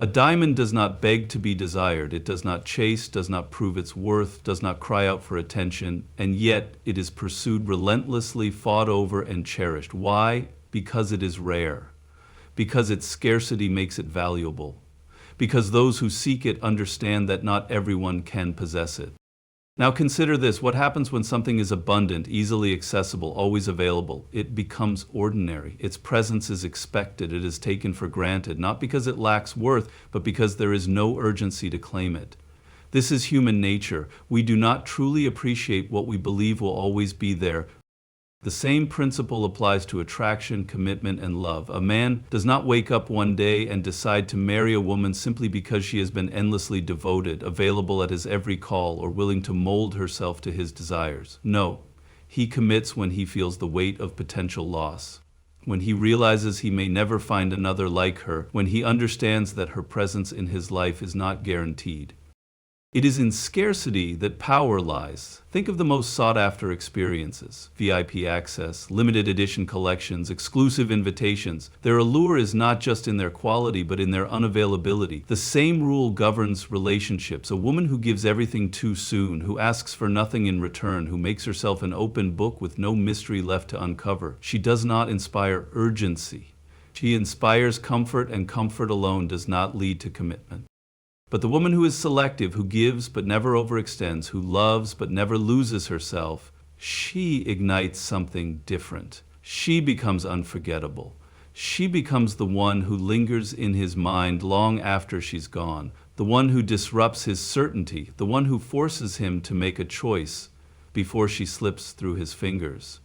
A diamond does not beg to be desired, it does not chase, does not prove its worth, does not cry out for attention, and yet it is pursued relentlessly, fought over, and cherished. Why? Because it is rare. Because its scarcity makes it valuable. Because those who seek it understand that not everyone can possess it. Now consider this: what happens when something is abundant, easily accessible, always available? It becomes ordinary. Its presence is expected. It is taken for granted, not because it lacks worth, but because there is no urgency to claim it. This is human nature. We do not truly appreciate what we believe will always be there. The same principle applies to attraction, commitment, and love. A man does not wake up one day and decide to marry a woman simply because she has been endlessly devoted, available at his every call, or willing to mold herself to his desires. No, he commits when he feels the weight of potential loss, when he realizes he may never find another like her, when he understands that her presence in his life is not guaranteed. It is in scarcity that power lies. Think of the most sought-after experiences: VIP access, limited edition collections, exclusive invitations. Their allure is not just in their quality, but in their unavailability. The same rule governs relationships. A woman who gives everything too soon, who asks for nothing in return, who makes herself an open book with no mystery left to uncover. She does not inspire urgency. She inspires comfort, and comfort alone does not lead to commitment. But the woman who is selective, who gives but never overextends, who loves but never loses herself, she ignites something different. She becomes unforgettable. She becomes the one who lingers in his mind long after she's gone, the one who disrupts his certainty, the one who forces him to make a choice before she slips through his fingers.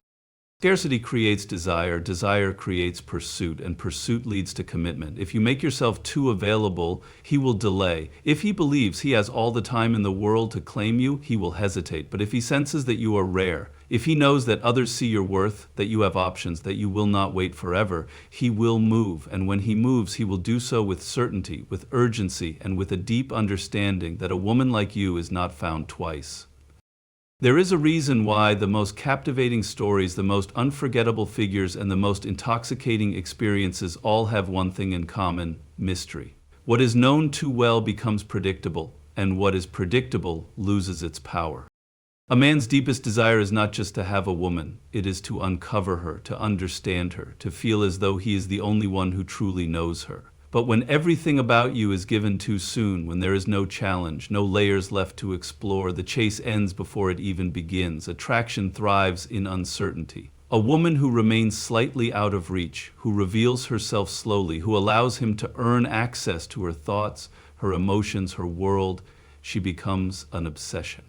Scarcity creates desire, desire creates pursuit, and pursuit leads to commitment. If you make yourself too available, he will delay. If he believes he has all the time in the world to claim you, he will hesitate. But if he senses that you are rare, if he knows that others see your worth, that you have options, that you will not wait forever, he will move. And when he moves, he will do so with certainty, with urgency, and with a deep understanding that a woman like you is not found twice. There is a reason why the most captivating stories, the most unforgettable figures, and the most intoxicating experiences all have one thing in common: mystery. What is known too well becomes predictable, and what is predictable loses its power. A man's deepest desire is not just to have a woman, it is to uncover her, to understand her, to feel as though he is the only one who truly knows her. But when everything about you is given too soon, when there is no challenge, no layers left to explore, the chase ends before it even begins. Attraction thrives in uncertainty. A woman who remains slightly out of reach, who reveals herself slowly, who allows him to earn access to her thoughts, her emotions, her world, she becomes an obsession.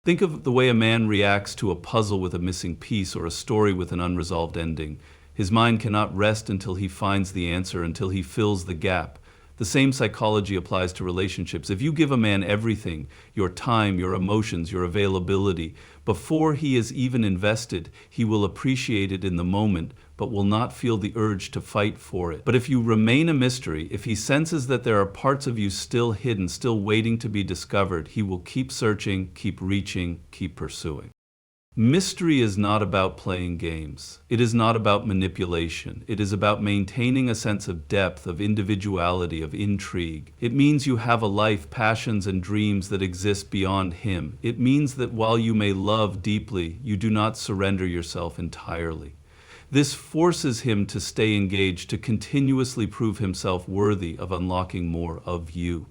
Think of the way a man reacts to a puzzle with a missing piece or a story with an unresolved ending. His mind cannot rest until he finds the answer, until he fills the gap. The same psychology applies to relationships. If you give a man everything, your time, your emotions, your availability, before he is even invested, he will appreciate it in the moment, but will not feel the urge to fight for it. But if you remain a mystery, if he senses that there are parts of you still hidden, still waiting to be discovered, he will keep searching, keep reaching, keep pursuing. Mystery is not about playing games. It is not about manipulation. It is about maintaining a sense of depth, of individuality, of intrigue. It means you have a life, passions, and dreams that exist beyond him. It means that while you may love deeply, you do not surrender yourself entirely. This forces him to stay engaged, to continuously prove himself worthy of unlocking more of you.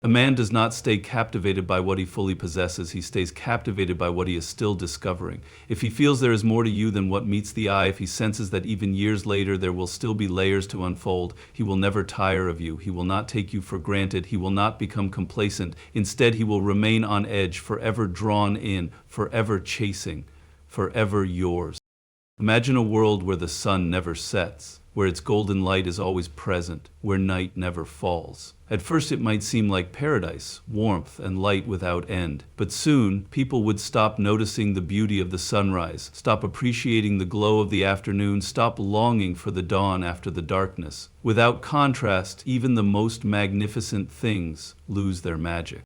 A man does not stay captivated by what he fully possesses, he stays captivated by what he is still discovering. If he feels there is more to you than what meets the eye, if he senses that even years later there will still be layers to unfold, he will never tire of you, he will not take you for granted, he will not become complacent. Instead, he will remain on edge, forever drawn in, forever chasing, forever yours. Imagine a world where the sun never sets, where its golden light is always present, where night never falls. At first it might seem like paradise, warmth and light without end. But soon, people would stop noticing the beauty of the sunrise, stop appreciating the glow of the afternoon, stop longing for the dawn after the darkness. Without contrast, even the most magnificent things lose their magic.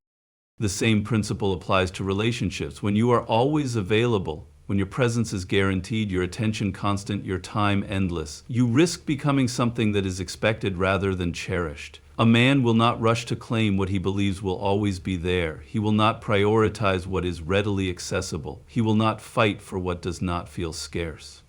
The same principle applies to relationships. When you are always available, when your presence is guaranteed, your attention constant, your time endless, you risk becoming something that is expected rather than cherished. A man will not rush to claim what he believes will always be there. He will not prioritize what is readily accessible. He will not fight for what does not feel scarce.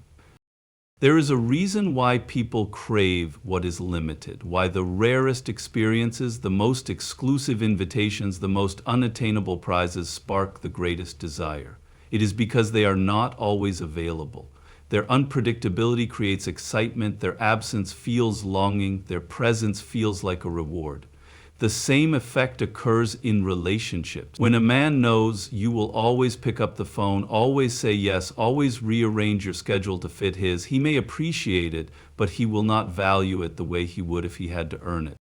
There is a reason why people crave what is limited, why the rarest experiences, the most exclusive invitations, the most unattainable prizes spark the greatest desire. It is because they are not always available. Their unpredictability creates excitement, their absence feels longing, their presence feels like a reward. The same effect occurs in relationships. When a man knows you will always pick up the phone, always say yes, always rearrange your schedule to fit his, he may appreciate it, but he will not value it the way he would if he had to earn it.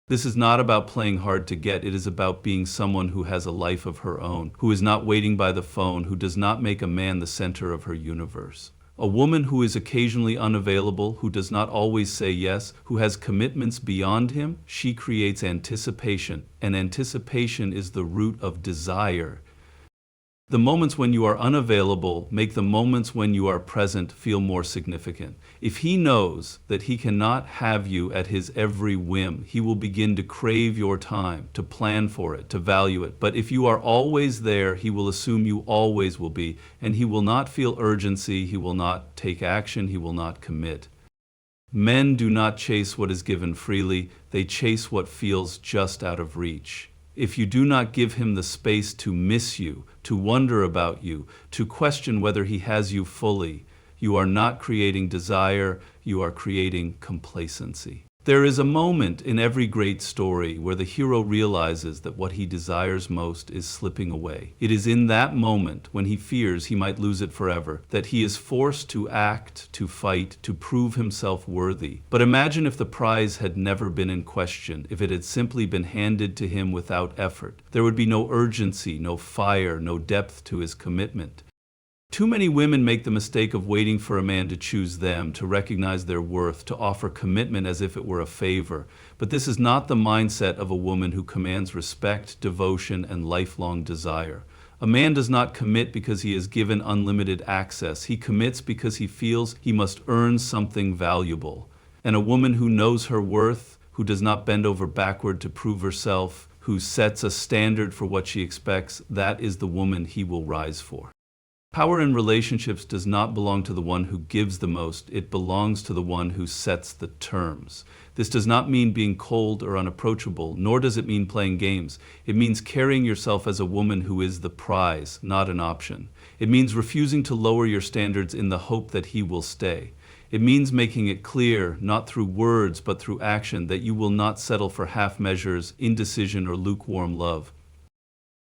This is not about playing hard to get, it is about being someone who has a life of her own, who is not waiting by the phone, who does not make a man the center of her universe. A woman who is occasionally unavailable, who does not always say yes, who has commitments beyond him, she creates anticipation, and anticipation is the root of desire. The moments when you are unavailable make the moments when you are present feel more significant. If he knows that he cannot have you at his every whim, he will begin to crave your time, to plan for it, to value it. But if you are always there, he will assume you always will be, and he will not feel urgency, he will not take action, he will not commit. Men do not chase what is given freely, they chase what feels just out of reach. If you do not give him the space to miss you, to wonder about you, to question whether he has you fully, you are not creating desire, you are creating complacency. There is a moment in every great story where the hero realizes that what he desires most is slipping away. It is in that moment, when he fears he might lose it forever, that he is forced to act, to fight, to prove himself worthy. But imagine if the prize had never been in question, if it had simply been handed to him without effort. There would be no urgency, no fire, no depth to his commitment. Too many women make the mistake of waiting for a man to choose them, to recognize their worth, to offer commitment as if it were a favor. But this is not the mindset of a woman who commands respect, devotion, and lifelong desire. A man does not commit because he is given unlimited access. He commits because he feels he must earn something valuable. And a woman who knows her worth, who does not bend over backward to prove herself, who sets a standard for what she expects, that is the woman he will rise for. Power in relationships does not belong to the one who gives the most, it belongs to the one who sets the terms. This does not mean being cold or unapproachable, nor does it mean playing games. It means carrying yourself as a woman who is the prize, not an option. It means refusing to lower your standards in the hope that he will stay. It means making it clear, not through words but through action, that you will not settle for half measures, indecision, or lukewarm love.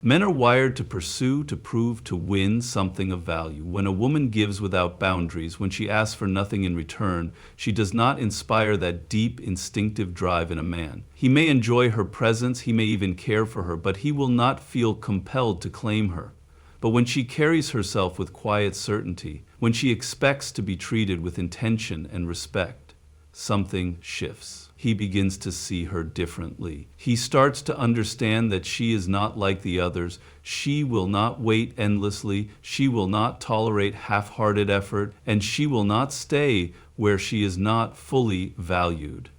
Men are wired to pursue, to prove, to win something of value. When a woman gives without boundaries, when she asks for nothing in return, she does not inspire that deep, instinctive drive in a man. He may enjoy her presence, he may even care for her, but he will not feel compelled to claim her. But when she carries herself with quiet certainty, when she expects to be treated with intention and respect, something shifts. He begins to see her differently. He starts to understand that she is not like the others. She will not wait endlessly. She will not tolerate half-hearted effort, and she will not stay where she is not fully valued.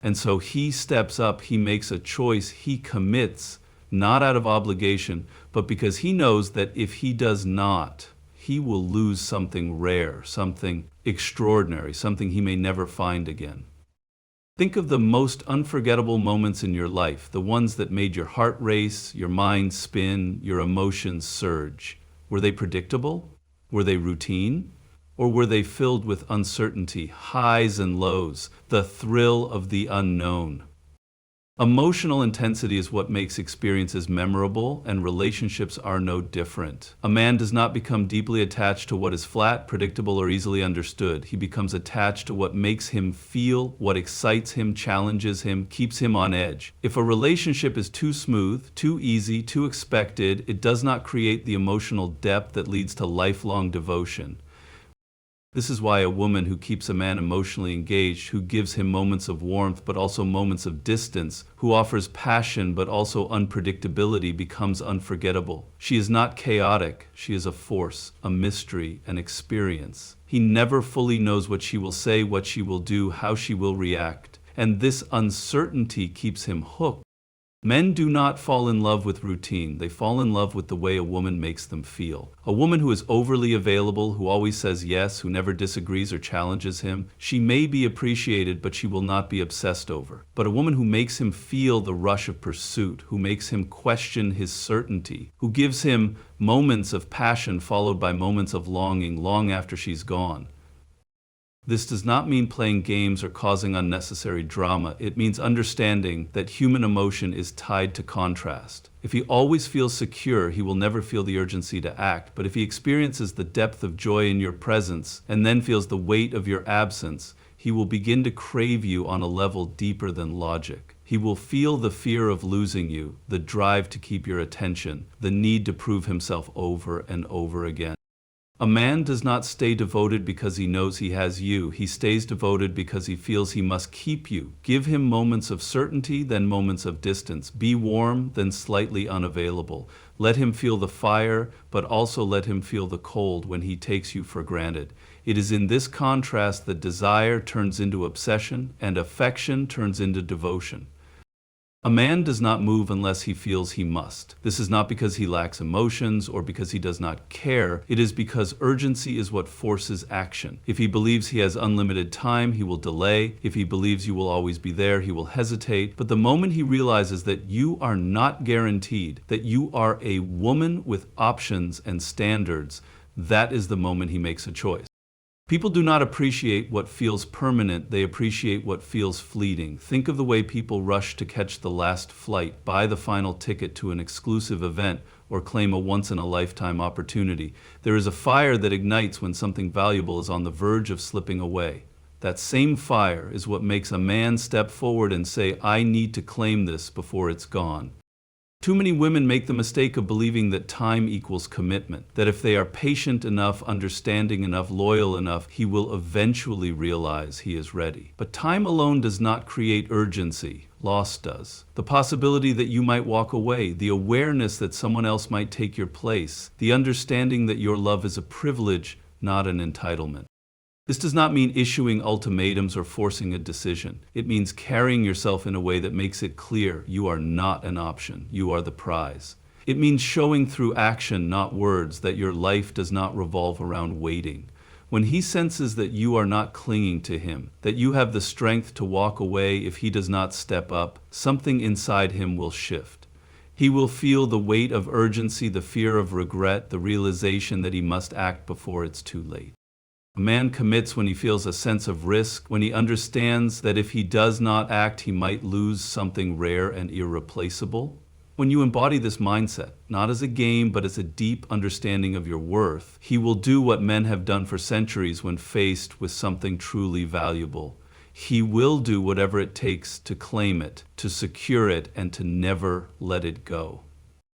And so he steps up, he makes a choice, he commits, not out of obligation, but because he knows that if he does not, he will lose something rare, something extraordinary, something he may never find again. Think of the most unforgettable moments in your life, the ones that made your heart race, your mind spin, your emotions surge. Were they predictable? Were they routine? Or were they filled with uncertainty, highs and lows, the thrill of the unknown? Emotional intensity is what makes experiences memorable, and relationships are no different. A man does not become deeply attached to what is flat, predictable, or easily understood. He becomes attached to what makes him feel, what excites him, challenges him, keeps him on edge. If a relationship is too smooth, too easy, too expected, it does not create the emotional depth that leads to lifelong devotion. This is why a woman who keeps a man emotionally engaged, who gives him moments of warmth but also moments of distance, who offers passion but also unpredictability, becomes unforgettable. She is not chaotic, she is a force, a mystery, an experience. He never fully knows what she will say, what she will do, how she will react. and this uncertainty keeps him hooked. Men do not fall in love with routine, they fall in love with the way a woman makes them feel. A woman who is overly available, who always says yes, who never disagrees or challenges him, she may be appreciated, but she will not be obsessed over. But a woman who makes him feel the rush of pursuit, who makes him question his certainty, who gives him moments of passion followed by moments of longing long after she's gone. This does not mean playing games or causing unnecessary drama. It means understanding that human emotion is tied to contrast. If he always feels secure, he will never feel the urgency to act. But if he experiences the depth of joy in your presence and then feels the weight of your absence, he will begin to crave you on a level deeper than logic. He will feel the fear of losing you, the drive to keep your attention, the need to prove himself over and over again. A man does not stay devoted because he knows he has you. He stays devoted because he feels he must keep you. Give him moments of certainty, then moments of distance. Be warm, then slightly unavailable. Let him feel the fire, but also let him feel the cold when he takes you for granted. It is in this contrast that desire turns into obsession and affection turns into devotion. A man does not move unless he feels he must. This is not because he lacks emotions or because he does not care. It is because urgency is what forces action. If he believes he has unlimited time, he will delay. If he believes you will always be there, he will hesitate. But the moment he realizes that you are not guaranteed, that you are a woman with options and standards, that is the moment he makes a choice. People do not appreciate what feels permanent, they appreciate what feels fleeting. Think of the way people rush to catch the last flight, buy the final ticket to an exclusive event, or claim a once-in-a-lifetime opportunity. There is a fire that ignites when something valuable is on the verge of slipping away. That same fire is what makes a man step forward and say, "I need to claim this before it's gone." Too many women make the mistake of believing that time equals commitment, that if they are patient enough, understanding enough, loyal enough, he will eventually realize he is ready. But time alone does not create urgency. Loss does. The possibility that you might walk away, the awareness that someone else might take your place, the understanding that your love is a privilege, not an entitlement. This does not mean issuing ultimatums or forcing a decision. It means carrying yourself in a way that makes it clear you are not an option, you are the prize. It means showing through action, not words, that your life does not revolve around waiting. When he senses that you are not clinging to him, that you have the strength to walk away if he does not step up, something inside him will shift. He will feel the weight of urgency, the fear of regret, the realization that he must act before it's too late. A man commits when he feels a sense of risk, when he understands that if he does not act, he might lose something rare and irreplaceable. When you embody this mindset, not as a game, but as a deep understanding of your worth, he will do what men have done for centuries when faced with something truly valuable. He will do whatever it takes to claim it, to secure it, and to never let it go.